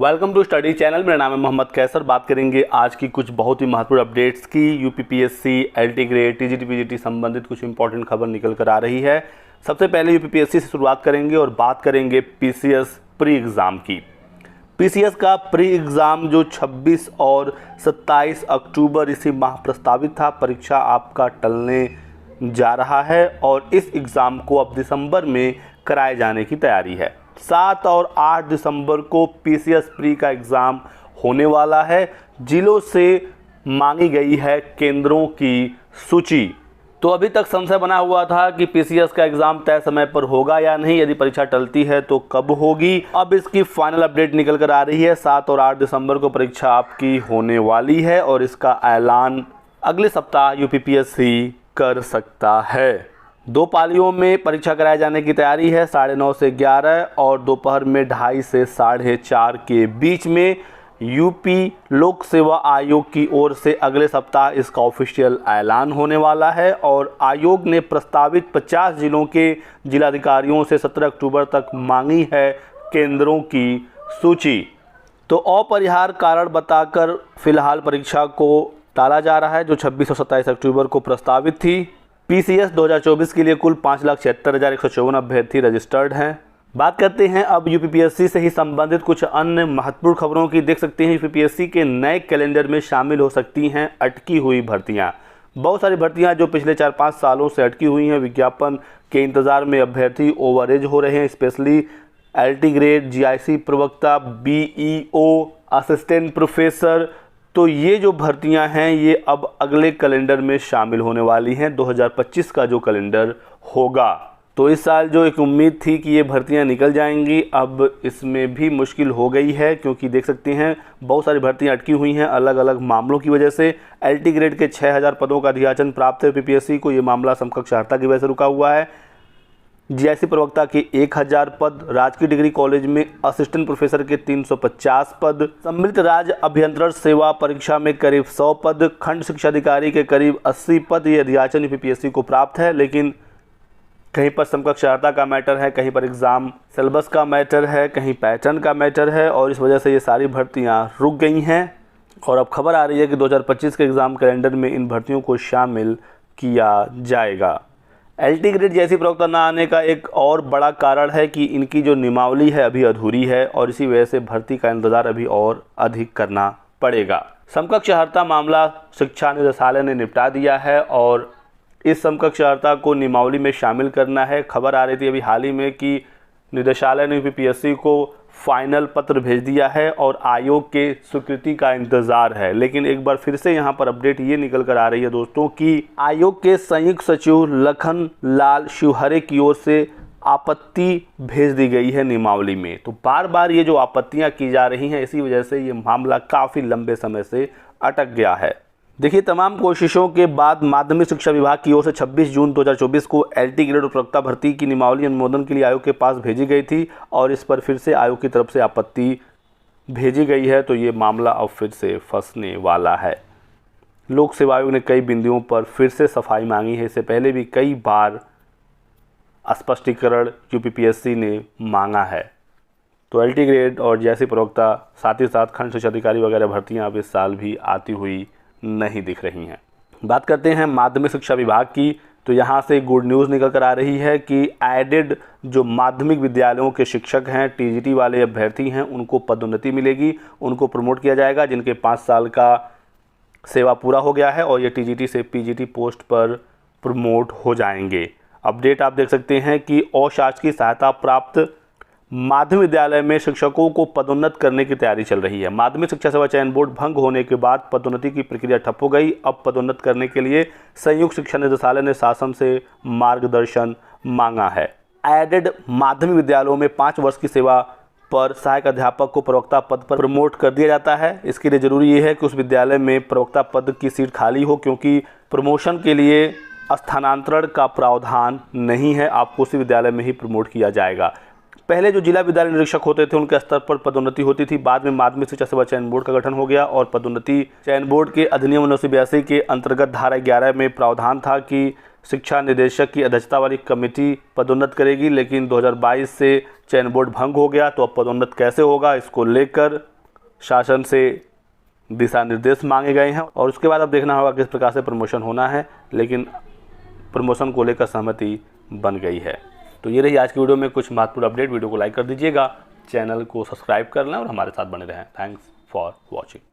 Welcome to study channel. मेरा नाम है मोहम्मद कैसर। बात करेंगे आज की कुछ बहुत ही महत्वपूर्ण अपडेट्स की। UPPSC, LT grade, TGT, PGT संबंधित कुछ इंपॉर्टेंट खबर निकल कर आ रही है। सबसे पहले यूपीपीएससी से शुरुआत करेंगे और बात करेंगे पीसीएस प्री एग्ज़ाम की। पीसीएस का प्री एग्ज़ाम जो 26 और 27 अक्टूबर इसी माह प्रस्तावित था, परीक्षा आपका टलने जा रहा है और इस एग्ज़ाम को अब दिसंबर में कराए जाने की तैयारी है। 7 और 8 दिसंबर को पीसीएस प्री का एग्ज़ाम होने वाला है। जिलों से मांगी गई है केंद्रों की सूची। तो अभी तक संशय बना हुआ था कि पीसीएस का एग्ज़ाम तय समय पर होगा या नहीं, यदि परीक्षा टलती है तो कब होगी। अब इसकी फाइनल अपडेट निकल कर आ रही है। 7 और 8 दिसंबर को परीक्षा आपकी होने वाली है और इसका ऐलान अगले सप्ताह यूपीपीएससी कर सकता है। 2 पालियों में परीक्षा कराए जाने की तैयारी है, 9:30 से 11 और दोपहर में 2:30 से 4:30 के बीच में। यूपी लोक सेवा आयोग की ओर से अगले सप्ताह इसका ऑफिशियल ऐलान होने वाला है और आयोग ने प्रस्तावित 50 जिलों के जिलाधिकारियों से 17 अक्टूबर तक मांगी है केंद्रों की सूची। तो अपरिहार्य कारण बताकर फिलहाल परीक्षा को टाला जा रहा है, जो 26 और 27 अक्टूबर को प्रस्तावित थी। पीसीएस 2024 के लिए कुल 5,76,154 अभ्यर्थी रजिस्टर्ड हैं। बात करते हैं अब यूपीपीएससी से ही संबंधित कुछ अन्य महत्वपूर्ण खबरों की। देख सकते हैं यूपीपीएससी के नए कैलेंडर में शामिल हो सकती हैं अटकी हुई भर्तियां। बहुत सारी भर्तियां जो पिछले 4-5 सालों से अटकी हुई हैं, विज्ञापन के इंतज़ार में अभ्यर्थी ओवरेज हो रहे हैं। स्पेशली एलटी ग्रेड, जीआईसी प्रवक्ता, बीईओ, असिस्टेंट प्रोफेसर, तो ये जो भर्तियां हैं ये अब अगले कैलेंडर में शामिल होने वाली हैं। 2025 का जो कैलेंडर होगा, तो इस साल जो एक उम्मीद थी कि ये भर्तियां निकल जाएंगी, अब इसमें भी मुश्किल हो गई है, क्योंकि देख सकते हैं बहुत सारी भर्तियां अटकी हुई हैं अलग अलग मामलों की वजह से। एलटी ग्रेड के 6000 पदों का अधियाचन प्राप्त है यूपीपीएससी को, ये मामला समकक्ष अर्हता की वजह से रुका हुआ है। जीआईसी प्रवक्ता के 1000 पद, राजकीय डिग्री कॉलेज में असिस्टेंट प्रोफेसर के 350 पद, सम्मिलित राज्य अभियंत्रण सेवा परीक्षा में करीब 100 पद, खंड शिक्षा अधिकारी के करीब 80 पद, ये अधियाचन यूपीपीएससी को प्राप्त है। लेकिन कहीं पर समकक्ष अर्हता का मैटर है, कहीं पर एग्ज़ाम सिलेबस का मैटर है, कहीं पैटर्न का मैटर है और इस वजह से ये सारी भर्तियाँ रुक गई हैं। और अब खबर आ रही है कि 2025 के एग्ज़ाम कैलेंडर में इन भर्तियों को शामिल किया जाएगा। एलटी ग्रेड जैसी प्रवक्ता न आने का एक और बड़ा कारण है कि इनकी जो नियमावली है अभी अधूरी है और इसी वजह से भर्ती का इंतज़ार अभी और अधिक करना पड़ेगा। समकक्ष अर्हता मामला शिक्षा निदेशालय ने निपटा दिया है और इस समकक्ष अर्हता को नियमावली में शामिल करना है। खबर आ रही थी अभी हाल ही में कि निदेशालय ने यूपीपीएससी को फाइनल पत्र भेज दिया है और आयोग के स्वीकृति का इंतज़ार है। लेकिन एक बार फिर से यहाँ पर अपडेट ये निकल कर आ रही है दोस्तों कि आयोग के संयुक्त सचिव लखन लाल शिवहरे की ओर से आपत्ति भेज दी गई है नियमावली में। तो बार बार ये जो आपत्तियाँ की जा रही हैं, इसी वजह से ये मामला काफ़ी लंबे समय से अटक गया है। देखिए, तमाम कोशिशों के बाद माध्यमिक शिक्षा विभाग की ओर से 26 जून 2024 को एलटी ग्रेड और प्रवक्ता भर्ती की नियमावली अनुमोदन के लिए आयोग के पास भेजी गई थी और इस पर फिर से आयोग की तरफ से आपत्ति भेजी गई है। तो ये मामला अब फिर से फंसने वाला है। लोक सेवा आयोग ने कई बिंदुओं पर फिर से सफाई मांगी है। इससे पहले भी कई बार स्पष्टीकरण यूपीपीएससी ने मांगा है। तो एलटी ग्रेड और जैसे प्रवक्ता, साथ ही साथ खंड शिक्षा अधिकारी वगैरह भर्तियाँ अब इस साल भी आती हुई नहीं दिख रही हैं। बात करते हैं माध्यमिक शिक्षा विभाग की। तो यहाँ से गुड न्यूज़ निकल कर आ रही है कि एडेड जो माध्यमिक विद्यालयों के शिक्षक हैं, टीजीटी वाले अभ्यर्थी हैं, उनको पदोन्नति मिलेगी, उनको प्रमोट किया जाएगा, जिनके 5 साल का सेवा पूरा हो गया है और ये टीजीटी से पीजीटी पोस्ट पर प्रमोट हो जाएंगे। अपडेट आप देख सकते हैं कि अशासकीय सहायता प्राप्त माध्यमिक विद्यालय में शिक्षकों को पदोन्नत करने की तैयारी चल रही है। माध्यमिक शिक्षा सेवा चयन बोर्ड भंग होने के बाद पदोन्नति की प्रक्रिया ठप हो गई। अब पदोन्नत करने के लिए संयुक्त शिक्षा निदेशालय ने शासन से मार्गदर्शन मांगा है। एडेड माध्यमिक विद्यालयों में 5 वर्ष की सेवा पर सहायक अध्यापक को प्रवक्ता पद पर प्रमोट कर दिया जाता है। इसके लिए जरूरी ये है कि उस विद्यालय में प्रवक्ता पद की सीट खाली हो, क्योंकि प्रमोशन के लिए स्थानांतरण का प्रावधान नहीं है, आपको उसी विद्यालय में ही प्रमोट किया जाएगा। पहले जो जिला विद्यालय निरीक्षक होते थे उनके स्तर पर पदोन्नति होती थी। बाद में माध्यमिक शिक्षा सेवा चयन बोर्ड का गठन हो गया और पदोन्नति चयन बोर्ड के अधिनियम 1982 के अंतर्गत धारा 11 में प्रावधान था कि शिक्षा निदेशक की अध्यक्षता वाली कमेटी पदोन्नत करेगी, लेकिन 2022 से चयन बोर्ड भंग हो गया, तो अब पदोन्नत कैसे होगा, इसको लेकर शासन से दिशा निर्देश मांगे गए हैं। और उसके बाद अब देखना होगा किस प्रकार से प्रमोशन होना है, लेकिन प्रमोशन को लेकर सहमति बन गई है। तो ये रही आज की वीडियो में कुछ महत्वपूर्ण अपडेट। वीडियो को लाइक कर दीजिएगा, चैनल को सब्सक्राइब कर लें और हमारे साथ बने रहें। Thanks for watching.